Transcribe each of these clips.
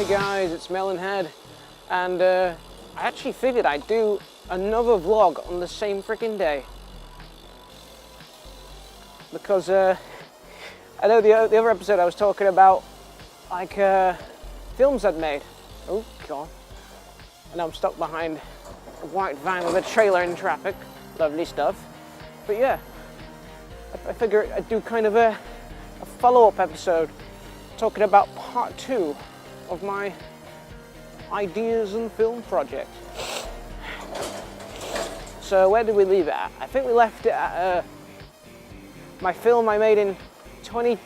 Hey guys, it's Melon Head, and I actually figured I'd do another vlog on the same freaking day. Because I know the other episode I was talking about like films I'd made. Oh god. And I'm stuck behind a white van with a trailer in traffic. Lovely stuff. But yeah, I figured I'd do kind of a follow-up episode talking about part 2 of my ideas and film project. So where did we leave it at? I think we left it at my film I made in the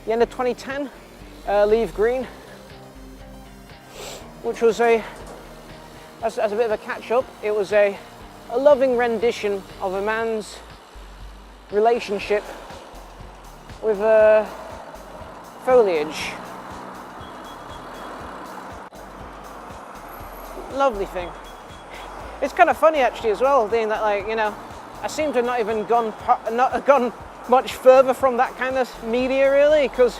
end of 2010, Leave Green, which was as a bit of a catch-up, it was a loving rendition of a man's relationship with foliage. Lovely thing. It's kind of funny actually as well, being that, like, you know, I seem to have not even gone much further from that kind of media really, because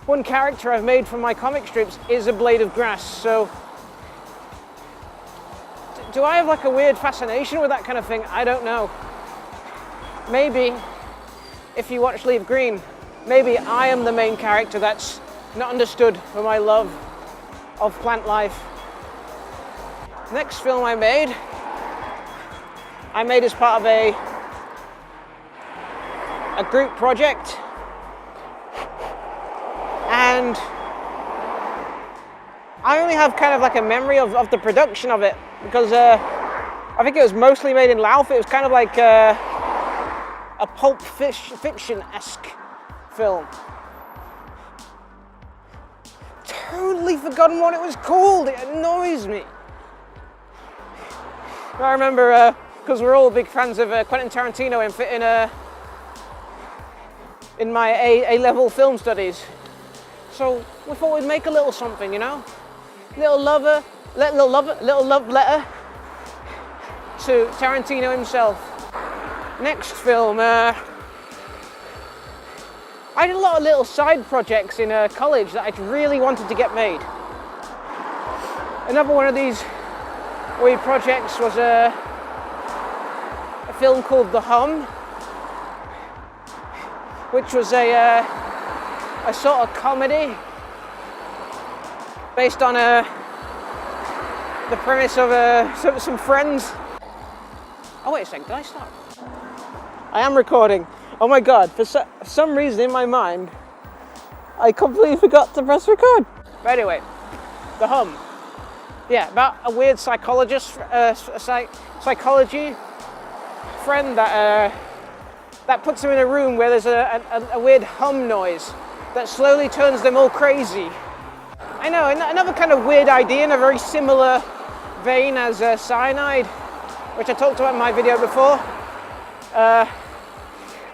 one character I've made from my comic strips is a blade of grass. So do I have like a weird fascination with that kind of thing? I don't know. Maybe if you watch Leave Green, maybe I am the main character that's not understood for my love of plant life. Next film I made as part of a group project, and I only have kind of like a memory of the production of it, because I think it was mostly made in Laos. It was kind of like a pulp fiction-esque film. Totally forgotten what it was called. It annoys me. I remember, because we're all big fans of Quentin Tarantino in my A-level film studies. So we thought we'd make a little something, you know? Little love letter to Tarantino himself. Next film, I did a lot of little side projects in college that I really wanted to get made. Another one of these weird projects was a film called The Hum, which was a sort of comedy based on the premise of some friends. Oh wait a second, did I stop? I am recording. Oh my god, for some reason in my mind I completely forgot to press record. But anyway, The Hum. Yeah, about a weird psychologist, psychology friend that puts him in a room where there's a weird hum noise that slowly turns them all crazy. I know, another kind of weird idea in a very similar vein as cyanide, which I talked about in my video before.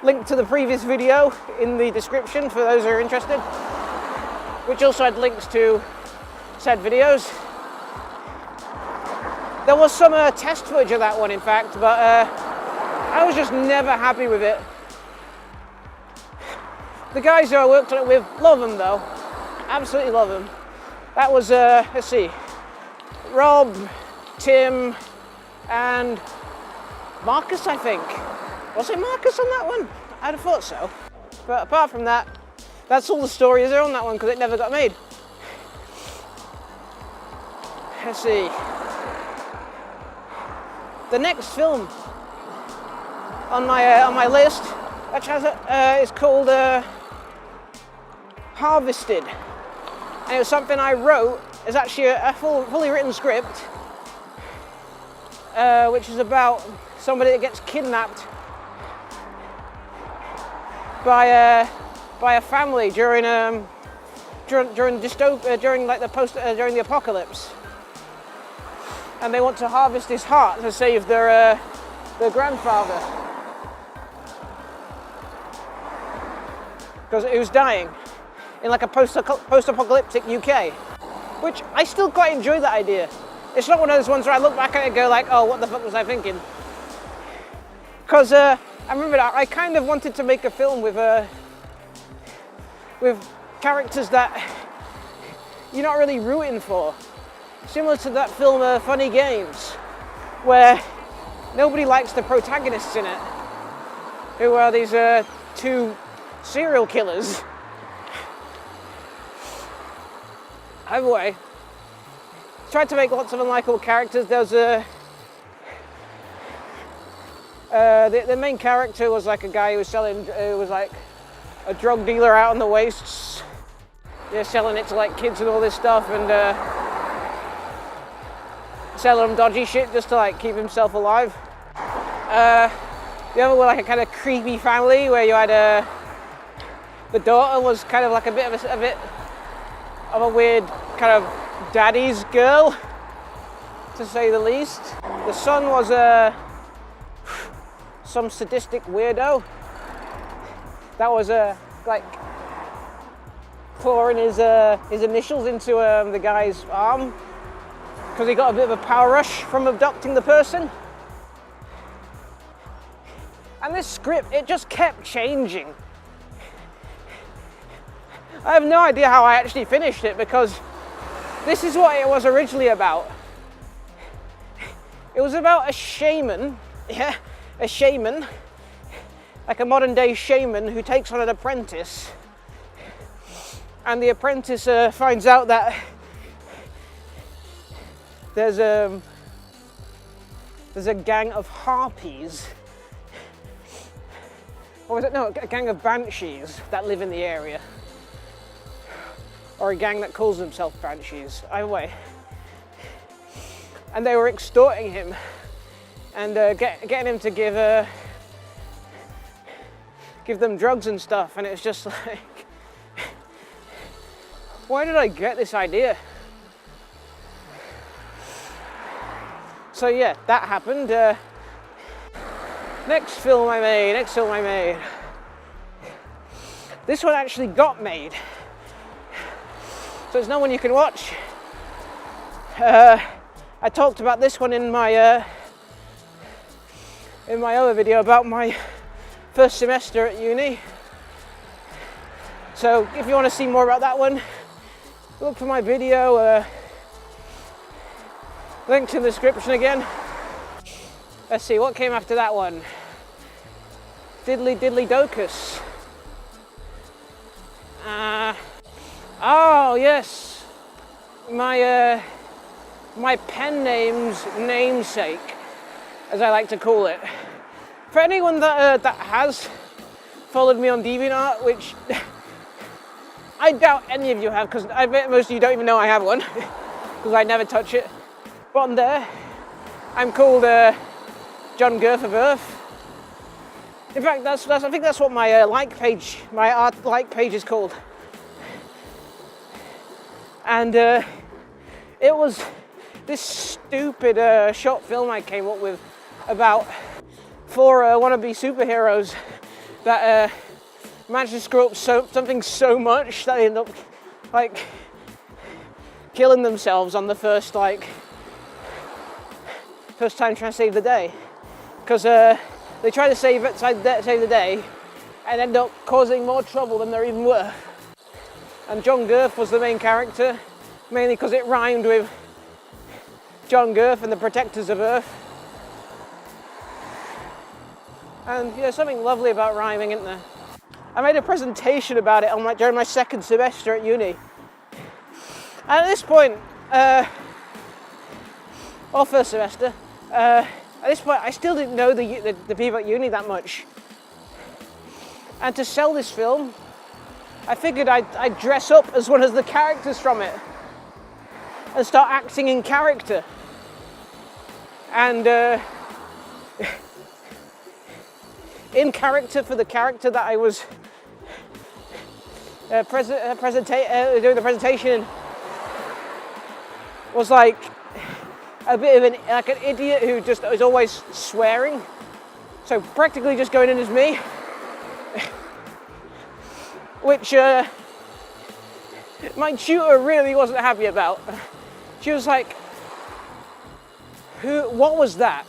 Link to the previous video in the description for those who are interested, which also had links to said videos. There was some test footage of that one, in fact, but I was just never happy with it. The guys who I worked on it with, love them though. Absolutely love them. That was, let's see, Rob, Tim, and Marcus, I think. Was it Marcus on that one? I'd have thought so. But apart from that, that's all the story is there on that one, because it never got made. Let's see. The next film on my list, which has is called Harvested, and it was something I wrote. It's actually a fully written script, which is about somebody that gets kidnapped by a family during the apocalypse. And they want to harvest his heart to save their grandfather, because he was dying in like a post-apocalyptic UK, which I still quite enjoy that idea. It's not one of those ones where I look back at it and go like, oh, what the fuck was I thinking? Because I remember I kind of wanted to make a film with characters that you're not really rooting for. Similar to that film Funny Games, where nobody likes the protagonists in it, who are these two serial killers. Either way, tried to make lots of unlikable characters. There was the main character was like a guy who was like a drug dealer out on the wastes, selling it to like kids and all this stuff, and selling them dodgy shit just to like keep himself alive. The other were like a kind of creepy family where you had the daughter was kind of like a bit of a weird kind of daddy's girl, to say the least. The son was some sadistic weirdo that was like clawing his initials into the guy's arm because he got a bit of a power rush from abducting the person. And this script, it just kept changing. I have no idea how I actually finished it, because this is what it was originally about. It was about a shaman, a shaman, like a modern day shaman who takes on an apprentice. And the apprentice finds out that there's a gang of harpies, or is it, no, a gang of banshees that live in the area. Or a gang that calls themselves banshees, either way. And they were extorting him and getting him to give them drugs and stuff, and it's just like, why did I get this idea? So yeah, that happened. Next film I made. This one actually got made. So it's not one you can watch. I talked about this one in my other video about my first semester at uni. So if you want to see more about that one, look for my video, linked in the description again. Let's see, what came after that one? Diddly Diddly Docus. Oh yes, my pen name's namesake, as I like to call it. For anyone that has followed me on DeviantArt, which I doubt any of you have, because I bet most of you don't even know I have one, because I never touch it. But on there, I'm called John Girth of Earth. In fact, I think that's what my my art like page is called. And it was this stupid short film I came up with about 4 wannabe superheroes that managed to screw up something so much that they end up like killing themselves on the first time trying to save the day, because they try to save the day and end up causing more trouble than they're even worth. And John Girth was the main character, mainly because it rhymed with John Girth and the Protectors of Earth. And yeah, something lovely about rhyming, isn't there? I made a presentation about it during my second semester at uni. And at this point, or first semester, at this point I still didn't know the people at uni that much. And to sell this film, I figured I'd dress up as one of the characters from it and start acting in character. And in character for the character that I was doing the presentation was like a bit of an idiot who just is always swearing. So practically just going in as me. Which my tutor really wasn't happy about. She was like, what was that?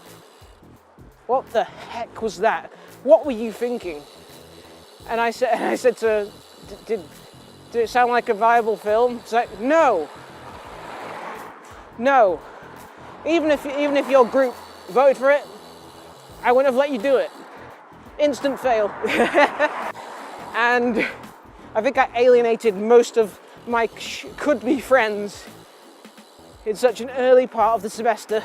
What the heck was that? What were you thinking? And I said to her, Did it sound like a viable film? It's like, no. No. Even if your group voted for it, I wouldn't have let you do it. Instant fail. And I think I alienated most of my could-be friends in such an early part of the semester.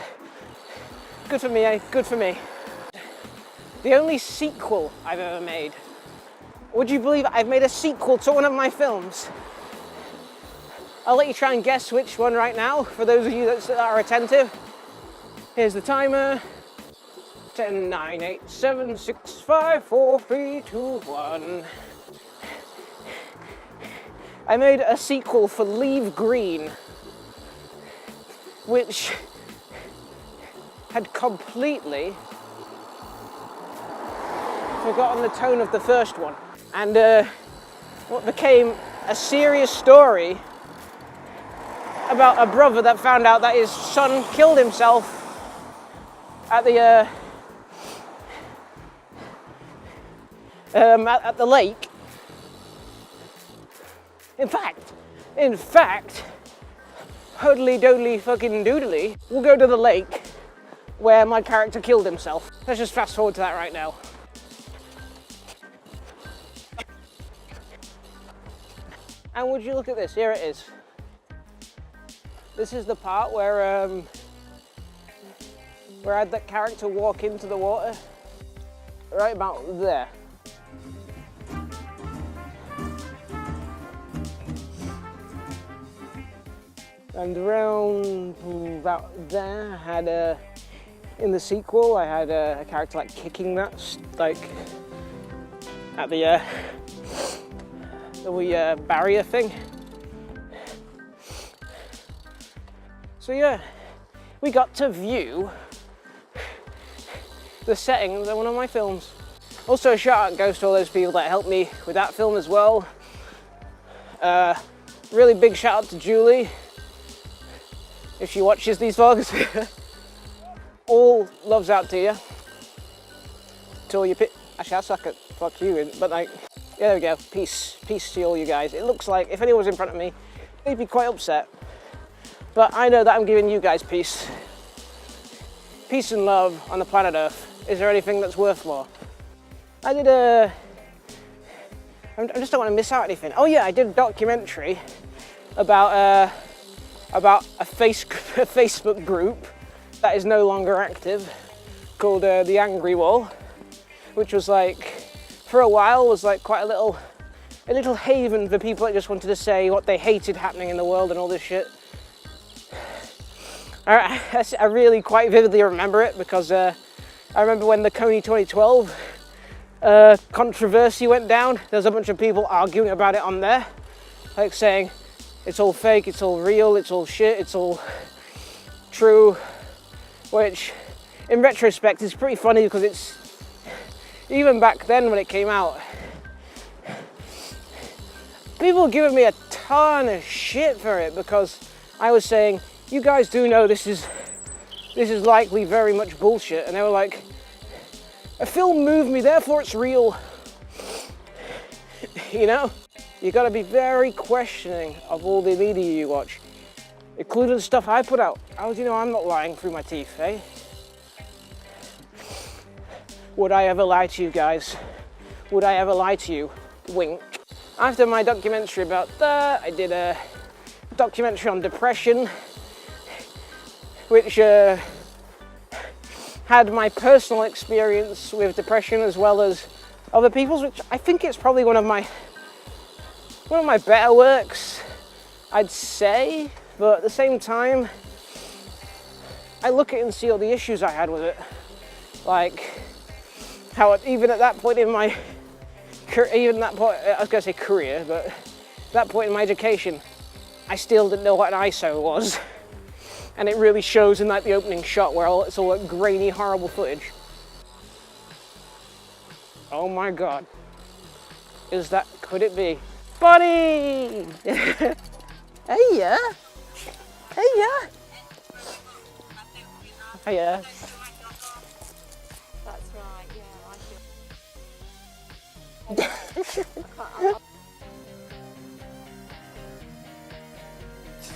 Good for me, eh? Good for me. The only sequel I've ever made. Would you believe I've made a sequel to one of my films? I'll let you try and guess which one right now, for those of you that are attentive. Here's the timer. 10, 9, 8, 7, 6, 5, 4, 3, 2, 1. I made a sequel for Leave Green, which had completely forgotten the tone of the first one. And what became a serious story about a brother that found out that his son killed himself at the lake. In fact, hodly dodly fucking doodly, we'll go to the lake where my character killed himself. Let's just fast forward to that right now. And would you look at this, here it is. This is the part where I had that character walk into the water, right about there. And around about there, I had in the sequel, I had a character like kicking that, like at the barrier thing. So yeah, we got to view the settings of one of my films. Also, a shout out goes to all those people that helped me with that film as well. Really big shout out to Julie, if she watches these vlogs. All loves out to you. To all you actually I suck at fuck you, but like, yeah, there we go. Peace to all you guys. It looks like if anyone was in front of me, they'd be quite upset. But I know that I'm giving you guys peace. Peace and love on the planet Earth. Is there anything that's worth more? I did I just don't want to miss out anything. Oh yeah, I did a documentary about a Facebook group that is no longer active, called The Angry Wall, which was like, for a while, was like quite a little haven for people that just wanted to say what they hated happening in the world and all this shit. I really quite vividly remember it because I remember when the Coney 2012 controversy went down, there was a bunch of people arguing about it on there, like saying it's all fake, it's all real, it's all shit, it's all true, which in retrospect is pretty funny because it's, even back then when it came out, people were giving me a ton of shit for it because I was saying, you guys do know this is likely very much bullshit, and they were like, a film moved me, therefore it's real. You know? You gotta be very questioning of all the media you watch, including the stuff I put out. How do you know I'm not lying through my teeth, eh? Would I ever lie to you guys? Would I ever lie to you? Wink. After my documentary about that, I did a documentary on depression, which had my personal experience with depression as well as other people's, which I think it's probably one of my better works, I'd say, but at the same time, I look at it and see all the issues I had with it. Like, how even at that point in my, I was gonna say career, but at that point in my education, I still didn't know what an ISO was. And it really shows in like the opening shot where it's all like grainy, horrible footage. Oh my God. Could it be? Buddy! Hey yeah! Hey yeah! Hey yeah! That's right, yeah, I feel...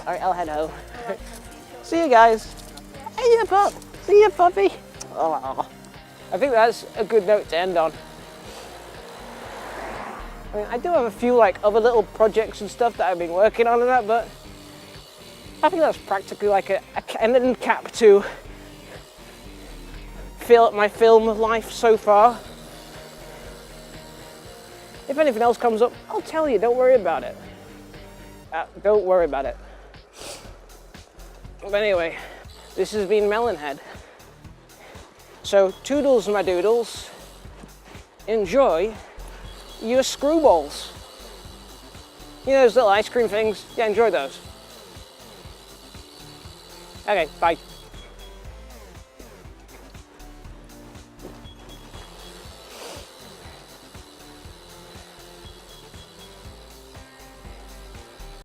All right, I'll head home. See you guys. Hey, you pup. See you, puppy. Oh, I think that's a good note to end on. I mean, I do have a few like other little projects and stuff that I've been working on and that, but I think that's practically like an end cap to my film life so far. If anything else comes up, I'll tell you, don't worry about it. Don't worry about it. But anyway, this has been Melon Head. So, toodles my doodles. Enjoy your screwballs. You know those little ice cream things? Yeah, enjoy those. Okay, bye.